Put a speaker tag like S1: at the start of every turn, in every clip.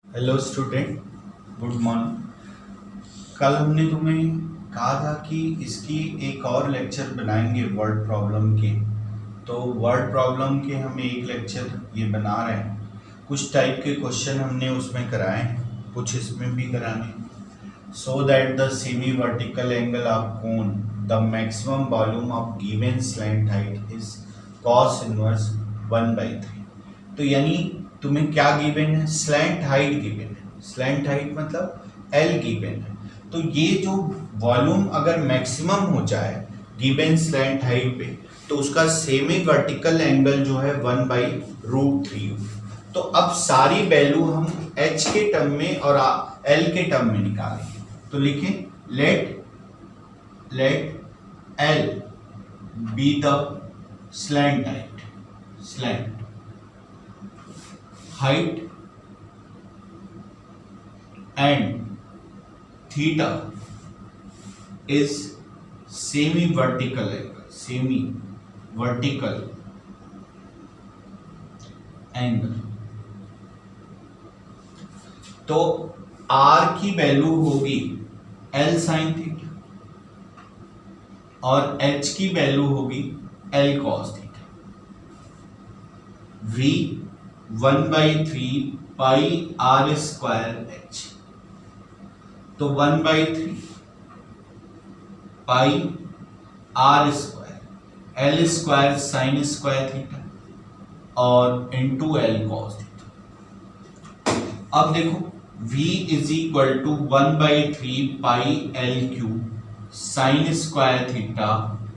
S1: Hello student, good morning. कल हमने तुम्हें कहा था कि इसकी एक और लेक्चर बनाएंगे वर्ड प्रॉब्लम के। तो वर्ड प्रॉब्लम के हम एक लेक्चर ये बना रहे हैं। कुछ टाइप के क्वेश्चन हमने उसमें कराए हैं, कुछ इसमें भी कराने। So that the semi vertical angle of cone the maximum volume of given slant height is cos inverse 1/3। तो यानी तुम्हें क्या गिवन है? स्लैंट हाइट गिवन है। स्लैंट हाइट मतलब एल गिवन है। तो ये जो वॉल्यूम अगर मैक्सिमम हो जाए गिवन स्लैंट हाइट पे, तो उसका सेमी वर्टिकल एंगल जो है 1/√3। तो अब सारी वैल्यू हम एच के टर्म में और एल के टर्म में निकालेंगे। तो लिखें let l be the slant height, slant height and theta is semi vertical angle। तो R की वैल्यू होगी L sin थीटा और H की वैल्यू होगी L cos theta. V 1/3 pi r square h. तो 1/3 pi r square l square sine square theta और into l cos theta. अब देखो v is equal to 1/3 pi l cube sine square theta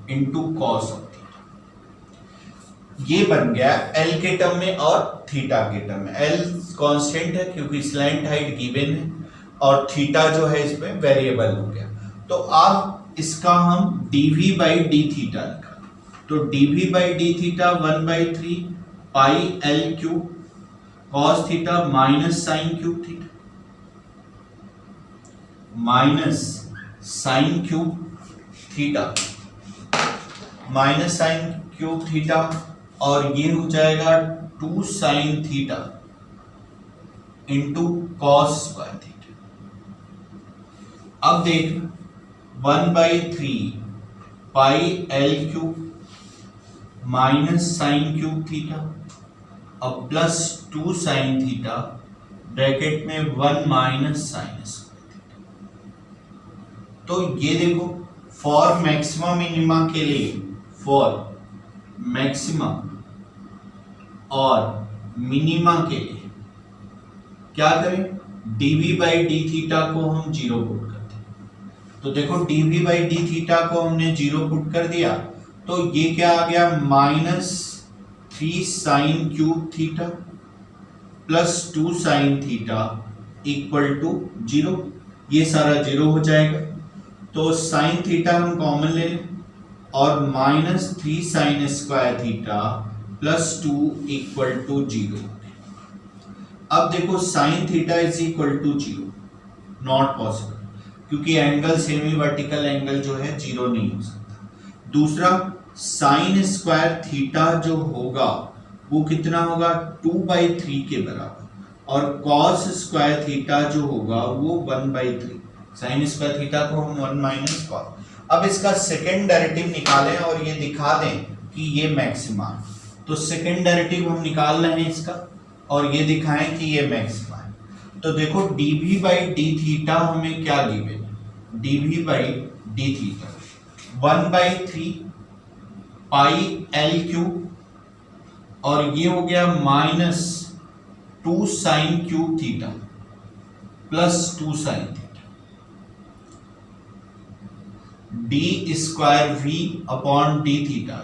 S1: into cos of. ये बन गया L के term में और थीटा के टर्म में। L कांस्टेंट है क्योंकि स्लैंट हाइट गिवन है और थीटा जो है इसमें वेरिएबल हो गया। तो अब इसका हम dv/d थीटा निकालें। तो dv/d थीटा 1/3 पाई L cube cos theta minus sign cube theta minus sign cube theta minus sign cube theta और ये हो जाएगा 2 sine theta into cos square theta. अब देख 1/3 pi l cube minus sign cube theta अब plus 2 sine theta bracket में 1 minus sign square theta. तो ये देखो फॉर मैक्सिमम मिनिमा के लिए, फॉर मैक्सिमम और मिनिमा के लिए क्या करें? dv/d थीटा को हम 0 पुट करते हैं। तो देखो dv/d थीटा को हमने 0 पुट कर दिया तो ये क्या आ गया? -3 sine cube theta plus 2 sine theta equal to 0। ये सारा 0 हो जाएगा। तो साइन थीटा हम कॉमन ले लें और -3 sine square theta plus 2 equal to 0। अब देखो sine theta is equal to 0 not possible क्योंकि एंगल सेमी वर्टिकल एंगल जो है 0 नहीं हो सकता। दूसरा साइन स्क्वायर थीटा जो होगा वो कितना होगा? 2/3 के बराबर और कॉस स्क्वायर थीटा जो होगा वो 1/3। साइन स्क्वायर थीटा को हम 1 माइनस कॉस। अब इसका सेकेंड डेरिवेटिव निकालें और ये दिखा दें कि ये मैक्सिमा है। तो सेकेंड डेरिवेटिव हम निकाल रहे हैं इसका और ये दिखाएं कि ये मैक्सिमा है। तो देखो dv/d थीटा हमें क्या गिवन है? dv/d theta 1/3 pi l cube और ये हो गया -2 sign cube theta plus 2 sine theta d square v upon d theta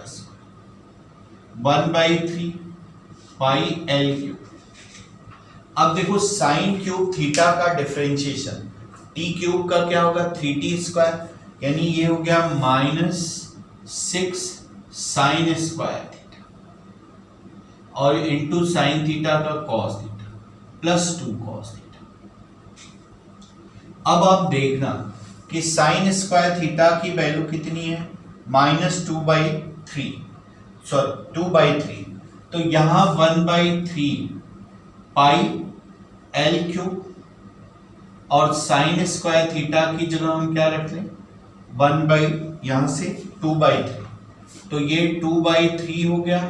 S1: 1/3 pi l cube. अब देखो साइन क्यूब थीटा का डिफरेंशिएशन t क्यूब का क्या होगा? 3t स्क्वायर यानी ये हो गया -6 साइन स्क्वायर थीटा और इंटू साइन थीटा का cos theta plus 2 cos theta. अब आप देखना कि साइन स्क्वायर थीटा की वैल्यू कितनी है? -2/3 2/3। तो यहां 1/3 पाई एल क्यूब, और साइन स्क्वायर थीटा की जगह हम क्या रख लें, 1/, यहां से 2/3, तो ये 2/3 हो गया,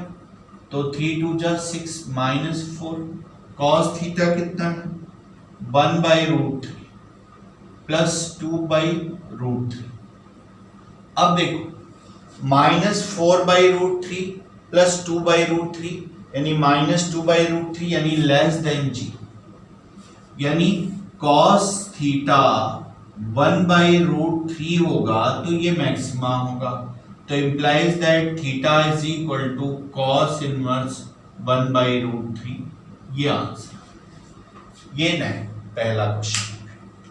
S1: तो 3 2 जा 6 -4, कॉस थीटा कितना है 1/√3 प्लस 2/√3। अब देखो -4/√3 प्लस 2/√3 यानी -2/√3 यानी लेस देन जी, यानी cos थीटा 1/√3 होगा तो ये मैक्सिमा होगा, तो implies that theta is equal to cos inverse 1/√3। ये आंसर, ये नहीं पहला क्वेश्चन।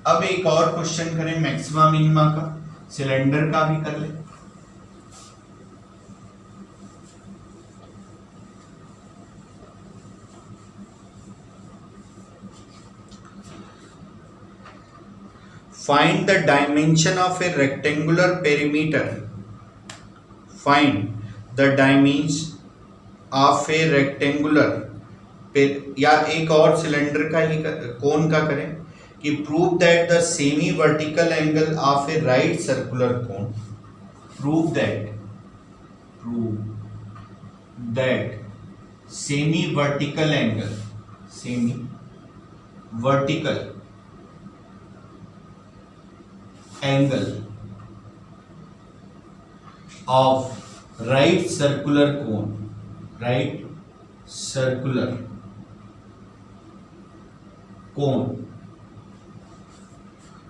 S1: अब एक और क्वेश्चन करें मैक्सिमा मिनिमा का, सिलेंडर का भी कर ले। Find the dimension of a rectangular perimeter. Find the dimension of a rectangular, या एक और सिलेंडर का ही कोन का करें कि prove that the semi vertical angle of a right circular cone, prove that semi vertical angle of right circular cone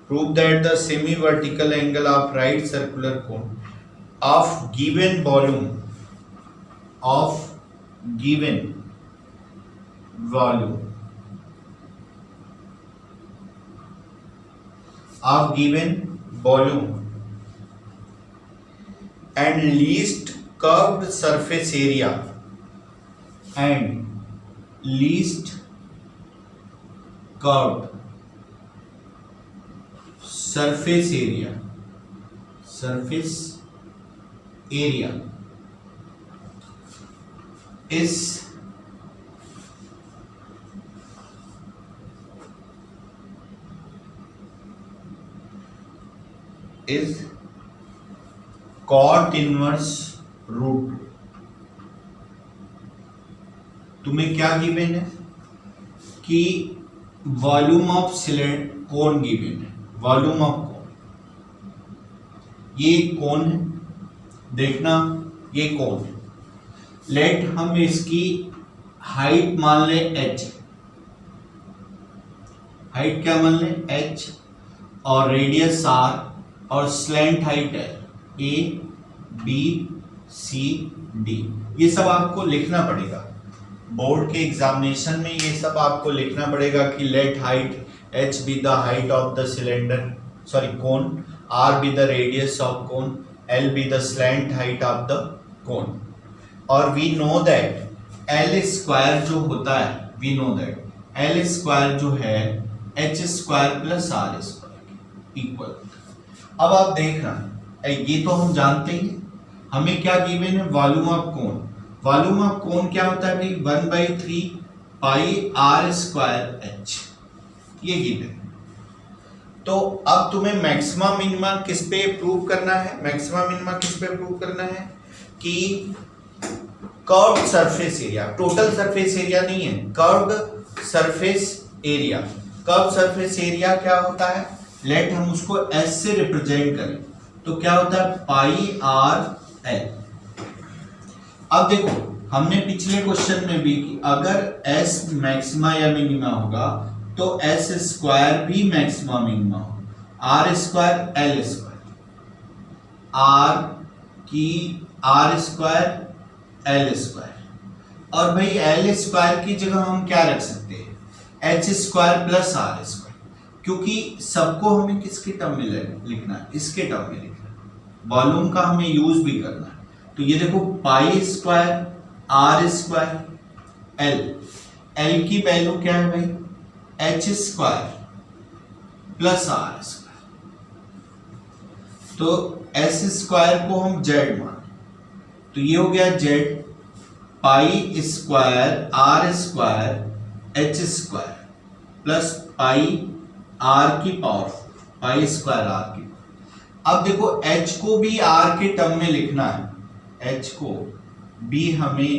S1: prove that the semi vertical angle of right circular cone of given volume and least curved surface area is cot inverse root. तुम्हें क्या given है कि volume of cylinder cone given है, volume of cone, ये cone है, देखना ये cone है, लेट हम इसकी हाइट मान ले h, हाइट क्या मान ले h, और रेडियस r, और स्लैंट हाइट है a b c d। ये सब आपको लिखना पड़ेगा बोर्ड के एग्जामिनेशन में, ये सब आपको लिखना पड़ेगा कि let height h be the height of the cylinder cone, r be the radius of cone, l be the slant height of the cone. और we know that l square जो होता है, we know that l square जो है h square plus r square equal. अब आप देख रहे हैं ये तो हम जानते ही, हमें क्या गिवन है volume of cone. Volume of कोन क्या होता है भाई 1/3 पाई r स्क्वायर h, ये गिवन। तो अब तुम्हें मैक्सिमा मिनिमा किस पे प्रूव करना है, मैक्सिमा मिनिमा किस पे प्रूव करना है कि curved surface area, total surface area नहीं है, curved surface area. Curved surface area क्या होता है, लेट हम उसको s से रिप्रेजेंट करें तो क्या होता है पाई r l। अब देखो हमने पिछले क्वेश्चन में भी कि अगर s मैक्सिमा या मिनिमा होगा तो s स्क्वायर भी मैक्सिमा मिनिमा होगा, r square l square, r की r स्क्वायर l स्क्वायर, और भाई l स्क्वायर की जगह हम क्या रख सकते हैं h square plus r square, क्योंकि सबको हमें किसके टर्म में लिखना है, इसके टर्म में लिखना है, वॉल्यूम का हमें यूज भी करना है। तो ये देखो pi square r square l की वैल्यू क्या है भाई h square plus r square, तो s स्क्वायर को हम z माने, तो ये हो गया z pi square r square h square plus pi r की पावर 4 पाई स्क्वायर आर की। अब देखो h को भी r के टर्म में लिखना है, h को भी हमें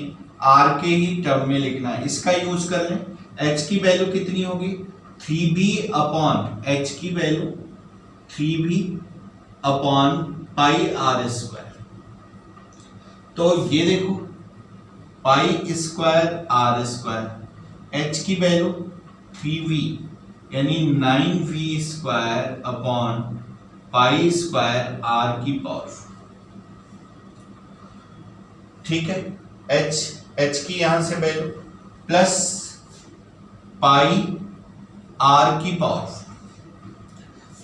S1: r के ही टर्म में लिखना है। इसका यूज कर लें, h की वैल्यू कितनी होगी 3b अपॉन h की value 3b upon pi r square. तो ये देखो pi square r square, h की वैल्यू 3v यानी 9v square upon pi square r की पावर। ठीक है, h की यहां से वैल्यू प्लस पाई आर की पावर।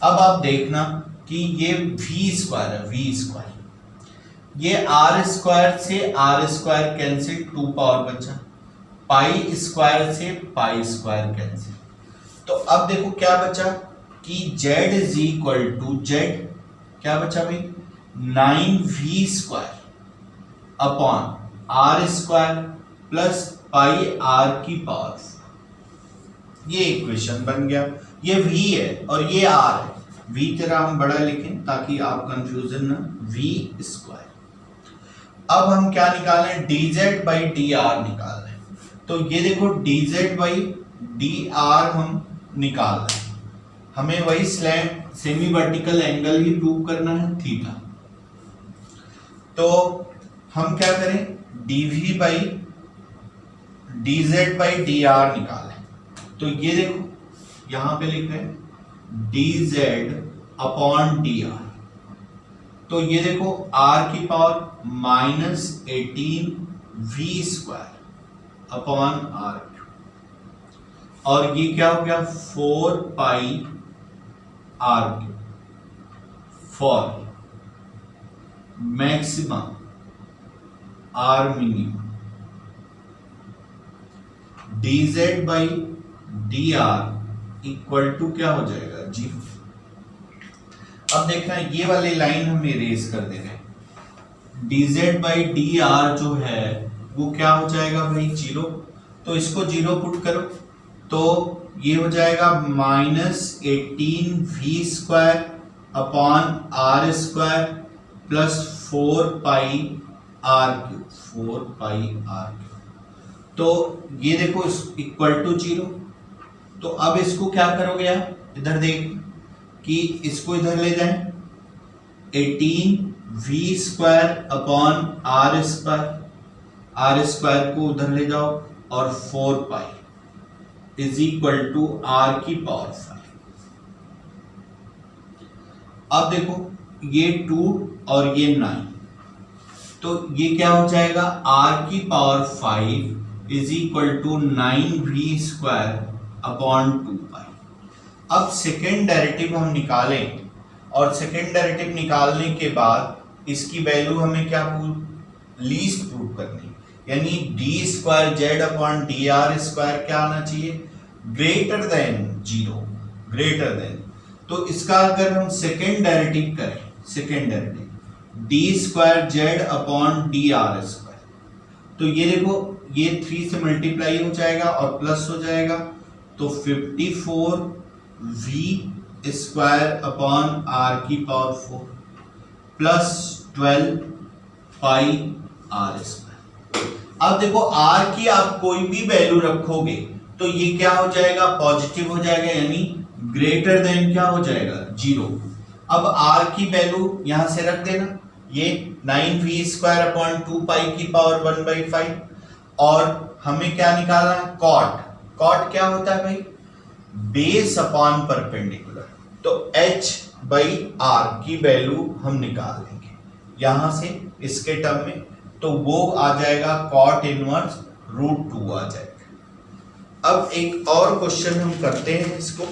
S1: अब आप देखना कि ये v स्क्वायर है, v स्क्वायर, ये आर स्क्वायर से आर स्क्वायर कैंसिल, 2 पावर बचा, पाई स्क्वायर से पाई स्क्वायर कैंसिल। तो अब देखो क्या बचा कि z is equal to z, क्या बचा भाई 9v square upon r square plus pi r की पावर। ये इक्वेशन बन गया, ये v है और ये r है, v तेरा हम बड़ा लिखें ताकि आप कंफ्यूजन ना, v स्क्वायर। अब हम क्या निकालें, dz बाई dr निकाल रहे हैं। तो ये देखो dz बाई dr हम निकाल रहे हैं, हमें वही स्लैंट सेमी वर्टिकल एंगल ही प्रूव करना है, थीटा। तो हम क्या करें, dv by dz by dr निकालें। तो ये देखो यहां पे लिख रहे हैं dz अपॉन dr। तो ये देखो r की power minus 18v square upon r, और ये क्या हो गया 4 pi r cube for maximum or minimum. dz by dr equal to क्या हो जाएगा 0। अब देखना ये वाली लाइन हम इरेज कर दे रहे हैं, dz बाई dr जो है वो क्या हो जाएगा भाई 0। तो इसको 0 पुट करो तो ये हो जाएगा minus 18v square upon r square plus 4 pi r cube, 4 pi r cube. तो ये देखो इक्वल टू 0। तो अब इसको क्या करोगे आप, इधर देख कि इसको इधर ले जाएं, 18v square upon r square को उधर ले जाओ और 4 pi is equal to r की पावर 5। अब देखो ये 2 और ये 9, तो ये क्या हो जाएगा आर की power 5 is equal to 9v square upon 2 pi. अब सेकेंड डेरिवेटिव हम निकालें, और सेकेंड डेरिवेटिव निकालने के बाद इसकी वैल्यू हमें क्या लीस्ट प्रूव करनी, यानी D square Z upon D R square क्या आना चाहिए ग्रेटर देन 0, ग्रेटर देन। तो इसका अगर हम सेकेंड डेरिवेटिव करें, second derivative D square Z upon D R square, तो ये देखो ये 3 से मल्टीप्लाई हो जाएगा और प्लस हो जाएगा, तो 54v स्क्वायर अपॉन आर की power 4 plus 12 pi r square. अब देखो r की आप कोई भी वैल्यू रखोगे तो ये क्या हो जाएगा पॉजिटिव हो जाएगा, यानी ग्रेटर देन क्या हो जाएगा 0। अब r की वैल्यू यहां से रख देना, ये 9v स्क्वायर अपॉन 2 पाई की पावर 1/5, और हमें क्या निकालना है कॉट। कॉट क्या होता है भाई बेस अपॉन परपेंडिकुलर। तो h बाई r की वैल्यू हम निकाल लेंगे यहां से इसके टर्म में, तो वो आ जाएगा कॉट इनवर्स √2 आ जाएगा। अब एक और क्वेश्चन हम करते हैं इसको,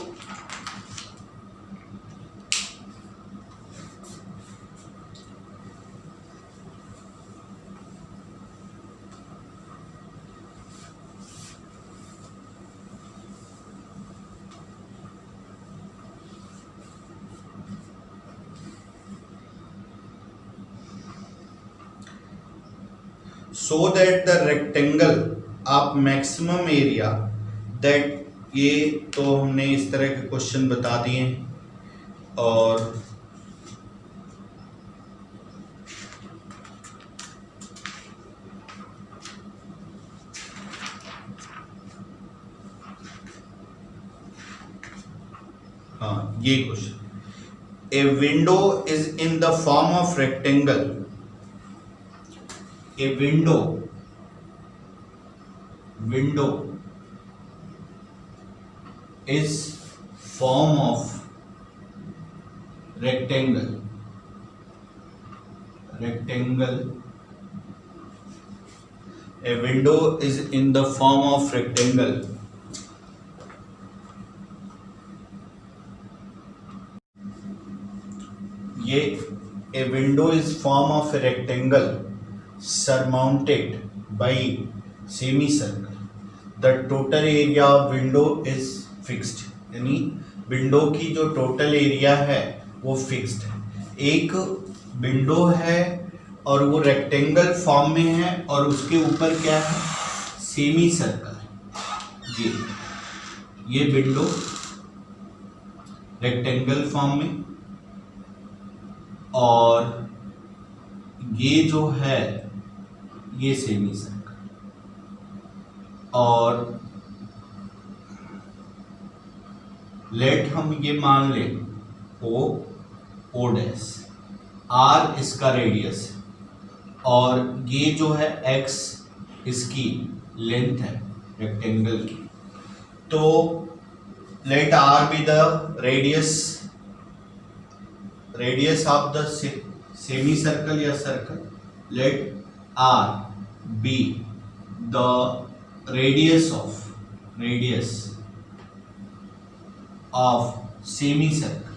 S1: so that the rectangle of maximum area that ये तो हमने इस तरह के क्वेश्चन बता दिए और हाँ ये question, a window is in the form of rectangle, a window is form of rectangle, a window is in the form of rectangle, ये a window is form of a rectangle surmounted by semicircle, the total area of window is fixed, यानी window की जो total area है वो fixed है। एक window है और वो रेक्टेंगल फॉर्म में है और उसके ऊपर क्या है, सेमी सर्कल। ये विंडो रेक्टेंगल फॉर्म में और ये जो है ये सेमी सर्कल, और लेट हम ये मान लें ओ डैश, आर इसका रेडियस है और ये जो है एक्स इसकी लेंथ है रेक्टेंगल की, तो let r be the radius of the semicircle या circle, let r be the radius of semicircle,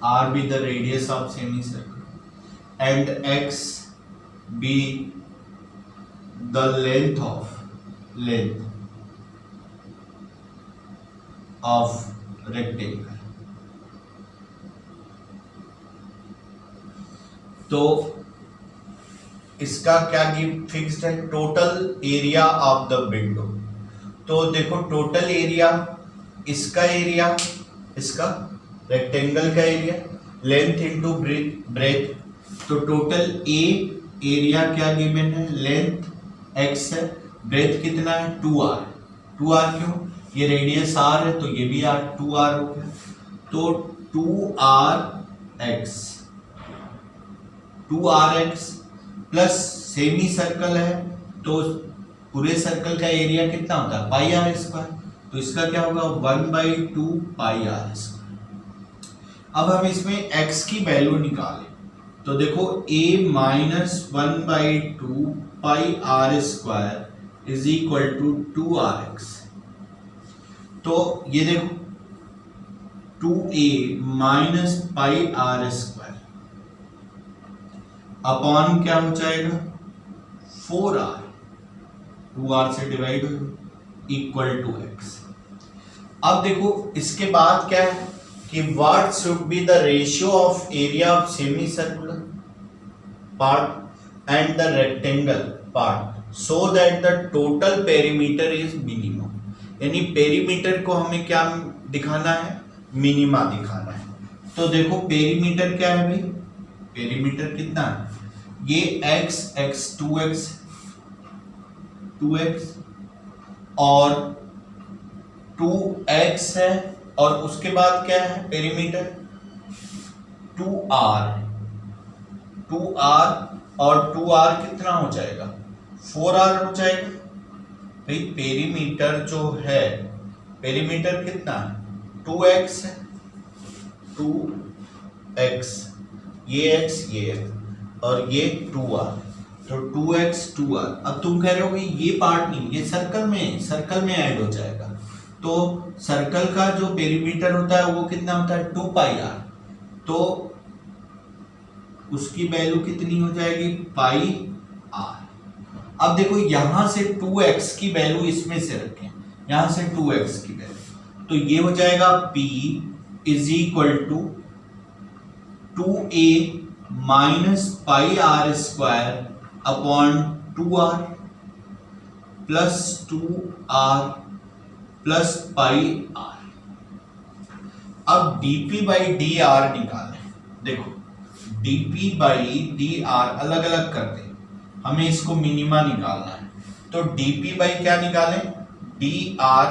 S1: R be the radius of semicircle and x be the length of rectangle। तो इसका क्या fixed है, total area of the window. तो देखो total area, इसका area, इसका rectangle का area, length into breadth, तो टोटल एरिया क्या गिवन है, लेंथ x है, ब्रेथ कितना है 2r, 2r क्यों, ये रेडियस r है तो ये भी r, 2r हो गया, तो 2rx प्लस सेमी सर्कल है तो पूरे सर्कल का एरिया कितना होता है पाई आर स्क्वायर, तो इसका क्या होगा 1/2 पाई आर स्क्वायर। अब हम इसमें x की वैल्यू निकालें तो देखो a minus 1/2 pi r square is equal to 2rx, तो ये देखो 2a minus pi r square upon क्या हो जाएगा 4r, 2r से डिवाइड हो इक्वल टू x। अब देखो इसके बाद क्या है कि what should be the ratio of area of semi circular part and the rectangle part so that the total perimeter is minimum, यानी पेरीमीटर को हमें क्या दिखाना है, मिनिमा दिखाना है। तो देखो पेरीमीटर क्या है भाई, पेरीमीटर कितना है, ये x 2x और 2x है और उसके बाद क्या है पेरीमीटर 2r और 2r कितना हो जाएगा 4r हो जाएगा। भाई पेरीमीटर जो है, पेरीमीटर कितना है 2x है, 2x ये x और ये 2r, तो 2x 2r। अब तुम कह रहे हो भाई ये पार्ट नहीं, ये सर्कल में ऐड हो जाएगा, तो सर्कल का जो पेरीमीटर होता है वो कितना होता है 2 पाई r, तो उसकी वैल्यू कितनी हो जाएगी पाई r। अब देखो यहां से 2x की वैल्यू इसमें से रखें, यहां से 2x की वैल्यू, तो ये हो जाएगा p is equal to 2a minus pi r square upon 2r। Plus 2r plus pi r। अब dp बाई डी आर निकालें। देखो dp बाई डी आर अलग अलग करते हैं, हमें इसको मिनिमा निकालना है। तो dp बाई क्या निकालें, डी आर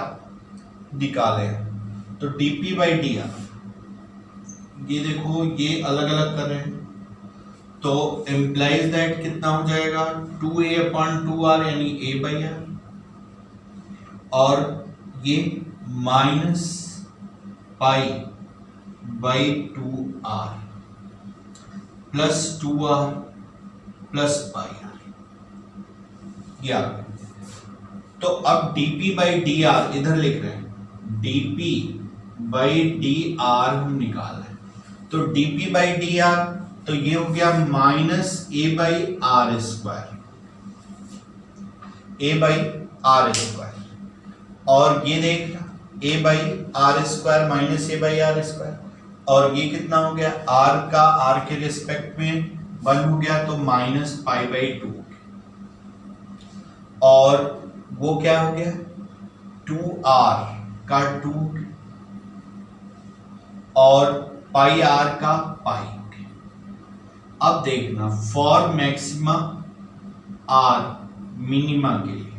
S1: निकालें। तो dp बाई डी आर, ये देखो ये अलग अलग कर रहे हैं, तो इम्प्लाइज दैट कितना हो जाएगा 2a अपॉन 2r यानी a बाई आर, और ये minus pi by 2r plus 2r plus pi r, ये आ गया। तो अब dp बाई डी आर इधर लिख रहे हैं, dp बाई डी आर हम निकाल रहे हैं। तो dp बाई डी आर, तो ये हो गया minus a by r square, a by r square, और ये देखना a by r square minus a by r square, और ये कितना हो गया r का r के रिस्पेक्ट में 1 हो गया, तो माइनस पाई बाई 2, और वो क्या हो गया 2r का 2, और पाई r का पाई। अब देखना फॉर मैक्सिमा r मिनिमा के लिए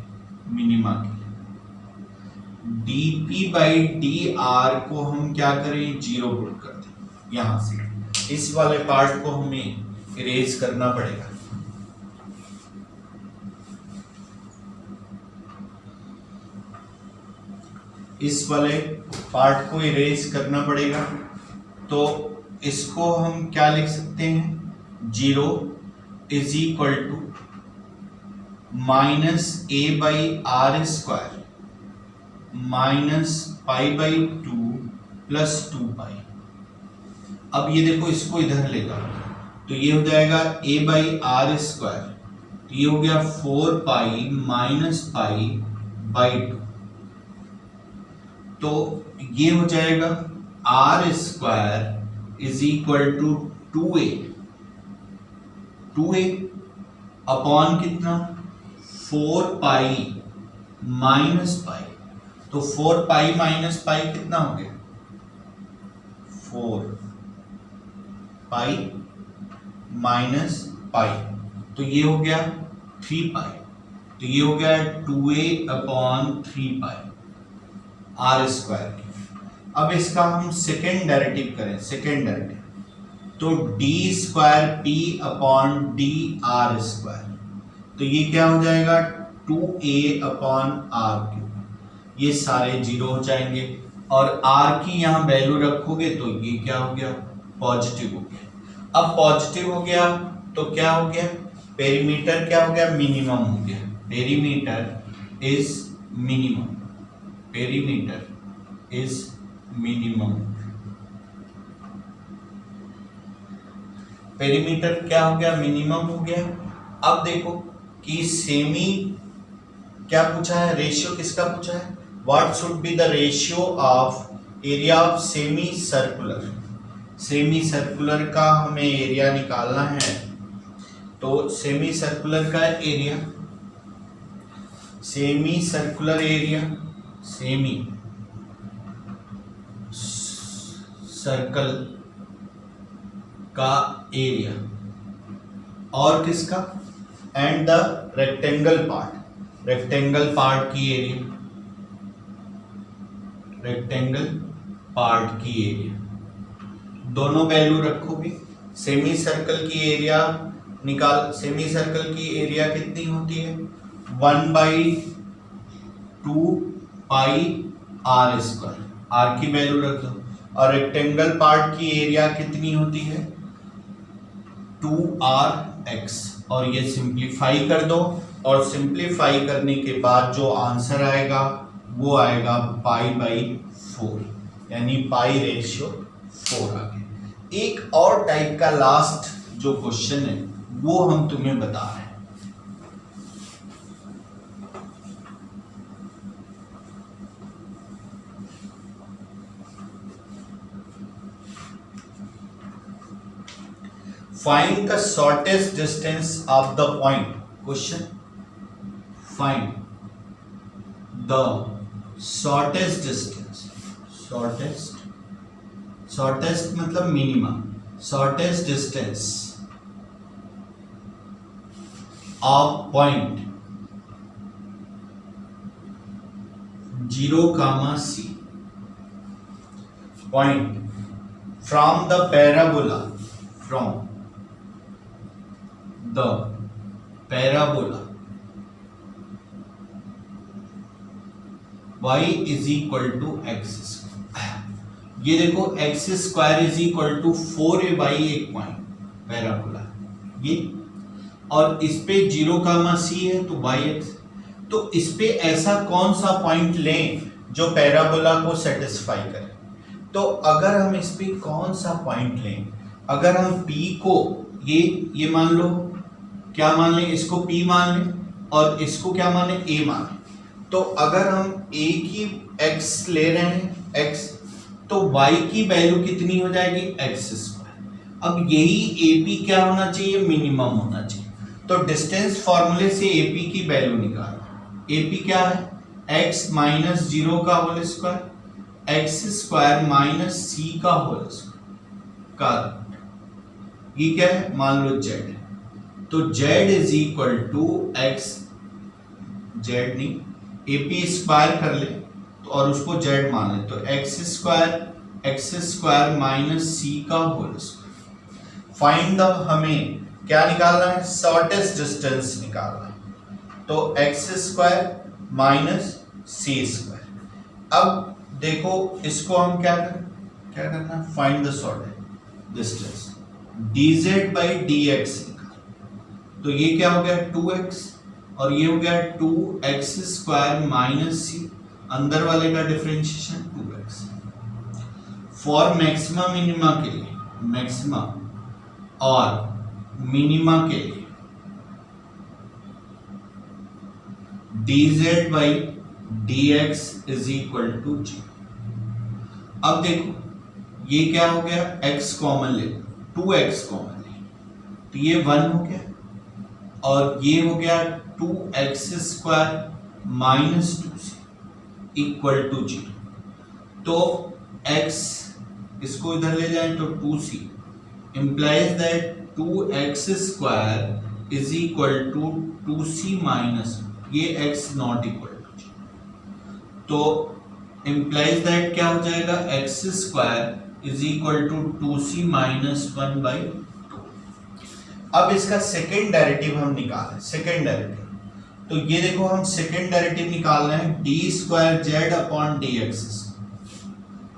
S1: dp बाई डी आर को हम क्या करें, जीरो पुट कर दें। यहां से इस वाले पार्ट को हमें इरेज करना पड़ेगा। इस वाले पार्ट को इरेज करना पड़ेगा, तो इसको हम क्या लिख सकते हैं, 0 is equal to minus a by r square minus pi by 2 plus 2 pi. अब ये देखो इसको इधर ले जाओ, तो ये हो जाएगा ए बाई आर स्क्वायर, तो ये हो गया 4 पाई माइनस पाई बाई 2, तो ये हो जाएगा r square is equal to 2a upon कितना 4 पाई माइनस पाई, तो 4 पाई माइनस पाई कितना हो गया 4 पाई माइनस पाई, तो ये हो गया 3 पाई, तो ये हो गया 2a अपॉन 3 पाई आर स्क्वायर। अब इसका हम सेकेंड डेरिवेटिव करें, सेकेंड डेरिवेटिव, तो D square P upon D R square, तो ये क्या हो जाएगा 2a अपॉन आर क्यूब, ये सारे जीरो हो जाएंगे, और आर की यहाँ वैल्यू रखोगे तो ये क्या हो गया पॉजिटिव हो गया। अब पॉजिटिव हो गया तो क्या हो गया, पेरीमीटर क्या हो गया, मिनिमम हो गया, perimeter is minimum, perimeter is minimum, perimeter क्या हो गया, मिनिमम हो गया। अब देखो कि सेमी क्या पूछा है, रेशियो किसका पूछा है, what should be the ratio of area of semi circular, semi circular का हमें एरिया निकालना है। तो सेमी सर्कुलर का area, semi circular area, semi circle का एरिया, और किसका, and the rectangle part, rectangle part की एरिया, रेक्टेंगल पार्ट की एरिया, दोनों वैल्यू रखोगे। सेमी सर्कल की एरिया निकाल, सेमी सर्कल की एरिया कितनी होती है 1/2 पाई आर स्क्वायर, आर की वैल्यू रख दो, और रेक्टेंगल पार्ट की एरिया कितनी होती है 2rx, और ये सिंप्लीफाई कर दो, और सिंप्लीफाई करने के बाद जो आंसर आएगा वो आएगा π/4, यानी पाई रेशियो 4 आ गया। एक और टाइप का लास्ट जो क्वेश्चन है वो हम तुम्हें बता रहे हैं। Find the shortest distance of the point. Question. Find the shortest distance, shortest मतलब minimum, shortest distance of point 0, C, point from the parabola y is equal to x square। ये देखो x square is equal to 4a/, एक point parabola ये, और इस पे 0, C है तो yx। तो इस पे ऐसा कौन सा पॉइंट लें जो पैराबोला को सेटिस्फाई करे? तो अगर हम इस पे कौन सा पॉइंट लें, अगर हम P को ये मान लो, क्या मान लें, इसको P मान लें और इसको क्या मान लें, A मान लें। तो अगर हम A की x ले रहे हैं x, तो y की वैल्यू कितनी हो जाएगी, x स्क्वायर। अब यही AP क्या होना चाहिए, मिनिमम होना चाहिए। तो डिस्टेंस फॉर्मूले से AP की वैल्यू निकालो। AP क्या है, x माइनस 0 का होल स्क्वायर, x स्क्वायर माइनस C का होल स्क्वायर का, ये क्या है, मान लो z है। तो z is equal to x, z नहीं, AP स्क्वायर कर ले तो और उसको z मान ले, तो x स्क्वायर माइनस C का होल स्क्वायर। फाइंड द, हमें क्या निकालना है, शॉर्टेस्ट डिस्टेंस निकालना है। तो x स्क्वायर माइनस C स्क्वायर। अब देखो इसको हम क्या करना है, find the shortest distance, dz by dx निकाल। तो ये क्या हो गया, 2x, और ये हो गया 2x स्क्वायर माइनस C, अंदर वाले का differentiation 2x। For maximum minima के लिए, मैक्सिमम और मिनिमा के लिए dz by dx is equal to 0। अब देखो ये क्या हो गया, x कॉमन ले, 2x कॉमन ले, तो ये 1 हो गया, और ये हो गया 2x square minus 2c equal to 0। तो x इसको इधर ले जाएं तो 2c implies that 2x square is equal to 2c minus, ये x नॉट इक्वल टू 0। तो implies that क्या हो जाएगा, x square is equal to 2c minus 1/2। अब इसका सेकेंड डेरिवेटिव हम निकालें, सेकेंड डेरिवेटिव। तो ये देखो हम सेकेंड डेरिवेटिव निकाल रहे हैं, D square Z upon D x.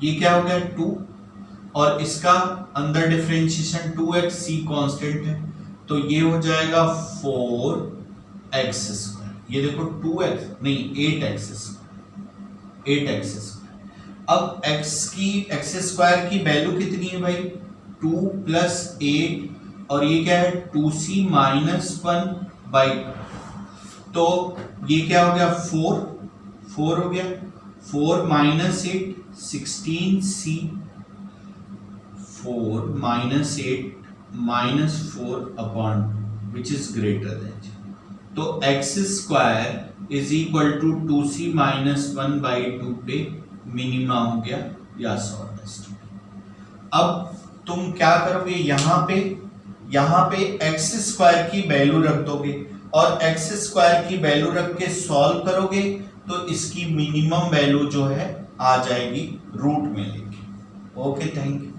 S1: ये क्या हो गया 2, और इसका अंदर डिफरेंशिएशन 2x, c कांस्टेंट है, तो ये हो जाएगा 4x स्क्वायर। ये देखो 2x नहीं 8x स्क्वायर। अब x स्क्वायर की वैल्यू कितनी है भाई, 2 प्लस 8, और ये क्या है 2c माइनस 1/2। तो ये क्या हो गया 4 हो गया, 4 minus 8 16c, 4 minus 8 minus 4 upon which is greater than. तो x square is equal to 2c minus 1/2 पे मिनिमा हो गया या शॉर्टेस्ट। अब तुम क्या करोगे, यहाँ पे x स्क्वायर की वैल्यू रख दोगे, और x स्क्वायर की वैल्यू रख के सॉल्व करोगे तो इसकी मिनिमम वैल्यू जो है आ जाएगी रूट में लेके। Okay, thank you.